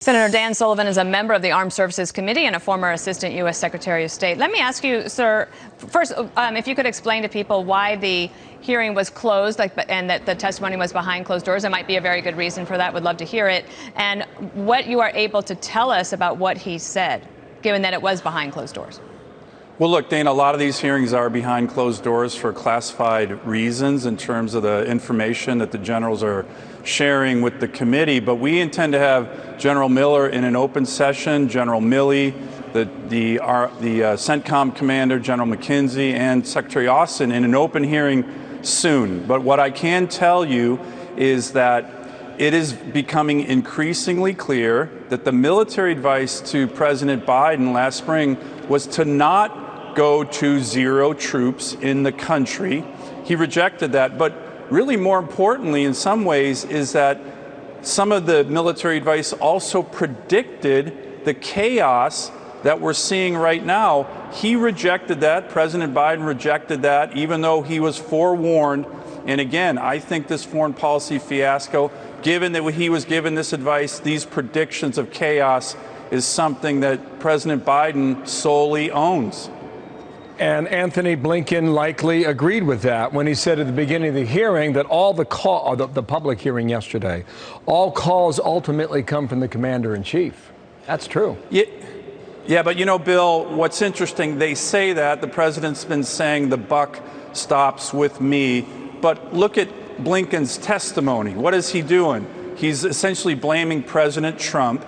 Senator Dan Sullivan is a member of the Armed Services Committee and a former Assistant U.S. Secretary of State. Let me ask you, sir, first, if you could explain to people why the hearing was closed and that the testimony was behind closed doors. There might be a very good reason for that. Would love to hear it. And what you are able to tell us about what he said, given that it was behind closed doors. Well, look, Dana, a lot of these hearings are behind closed doors for classified reasons in terms of the information that the generals are sharing with the committee. But we intend to have General Miller in an open session, General Milley, the CENTCOM commander, General McKenzie, and Secretary Austin in an open hearing soon. But what I can tell you is that it is becoming increasingly clear that the military advice to President Biden last spring was to not go to zero troops in the country. He rejected that. But really more importantly, in some ways, is that some of the military advice also predicted the chaos that we're seeing right now. He rejected that. President Biden rejected that, even though he was forewarned. And again, I think this foreign policy fiasco, given that he was given this advice, these predictions of chaos, is something that President Biden solely owns. And Anthony Blinken likely agreed with that when he said at the beginning of the hearing that all the public hearing yesterday, all calls ultimately come from the commander-in-chief. That's true. Yeah, but you know, Bill, what's interesting, they say that the president's been saying the buck stops with me. But look at Blinken's testimony. What is he doing? He's essentially blaming President Trump.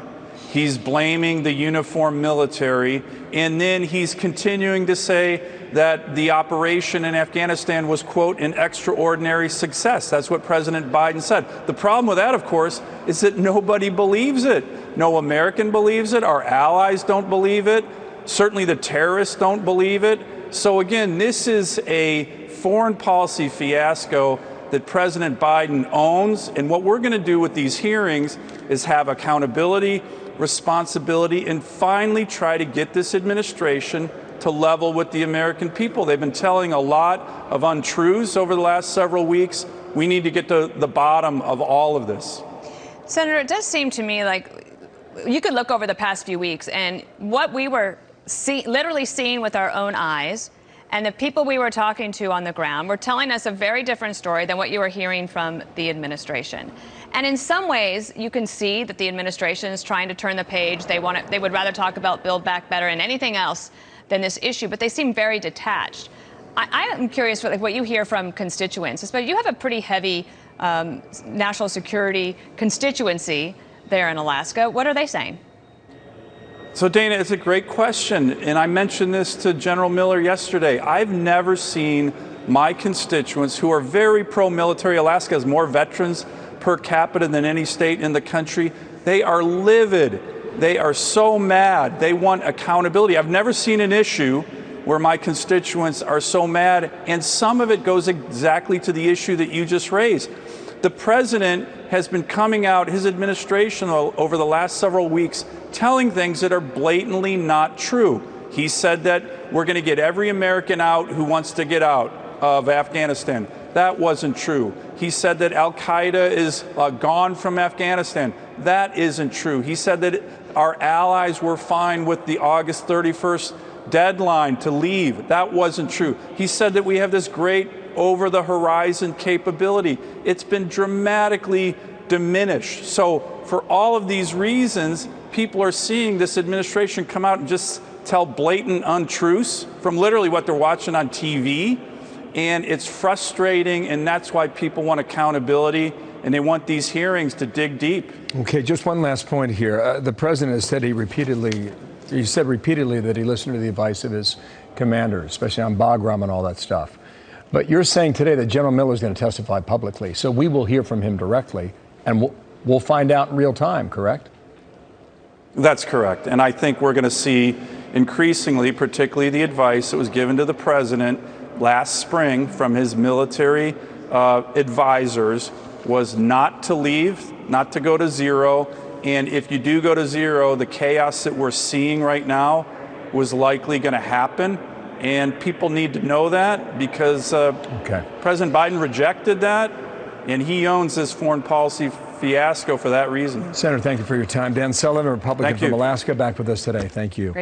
He's blaming the uniformed military, and then he's continuing to say that the operation in Afghanistan was, quote, an extraordinary success. That's what President Biden said. The problem with that, of course, is that nobody believes it. No American believes it. Our allies don't believe it. Certainly the terrorists don't believe it. So again, this is a foreign policy fiasco that President Biden owns. And what we're going to do with these hearings is have accountability, responsibility, and finally try to get this administration to level with the American people. They've been telling a lot of untruths over the last several weeks. We need to get to the bottom of all of this. Senator, it does seem to me like you could look over the past few weeks and what we were literally seeing with our own eyes and the people we were talking to on the ground were telling us a very different story than what you were hearing from the administration. And in some ways, you can see that the administration is trying to turn the page. They would rather talk about Build Back Better and anything else than this issue, but they seem very detached. I am curious for what you hear from constituents. But you have a pretty heavy national security constituency there in Alaska. What are they saying? So, Dana, it's a great question, and I mentioned this to General Miller yesterday. I've never seen my constituents, who are very pro-military. Alaska has more veterans per capita than any state in the country. They are livid. They are so mad. They want accountability. I've never seen an issue where my constituents are so mad, and some of it goes exactly to the issue that you just raised. The president has been coming out, his administration over the last several weeks, telling things that are blatantly not true. He said that we're going to get every American out who wants to get out of Afghanistan. That wasn't true. He said that Al-Qaeda is gone from Afghanistan. That isn't true. He said that our allies were fine with the August 31st deadline to leave. That wasn't true. He said that we have this great over-the-horizon capability. It's been dramatically diminished. So for all of these reasons, people are seeing this administration come out and just tell blatant untruths from literally what they're watching on TV. And it's frustrating, and that's why people want accountability, and they want these hearings to dig deep. Okay, just one last point here. The president has said he said repeatedly that he listened to the advice of his commanders, especially on Bagram and all that stuff. But you're saying today that General Miller is going to testify publicly, so we will hear from him directly, and we'll find out in real time, correct? That's correct. And I think we're going to see increasingly, particularly the advice that was given to the president last spring from his military advisors, was not to leave, not to go to zero. And if you do go to zero, the chaos that we're seeing right now was likely going to happen. And people need to know that because President Biden rejected that, and he owns this foreign policy fiasco for that reason. Senator, thank you for your time. Dan Sullivan, Republican Thank you. from Alaska, back with us today. Thank you.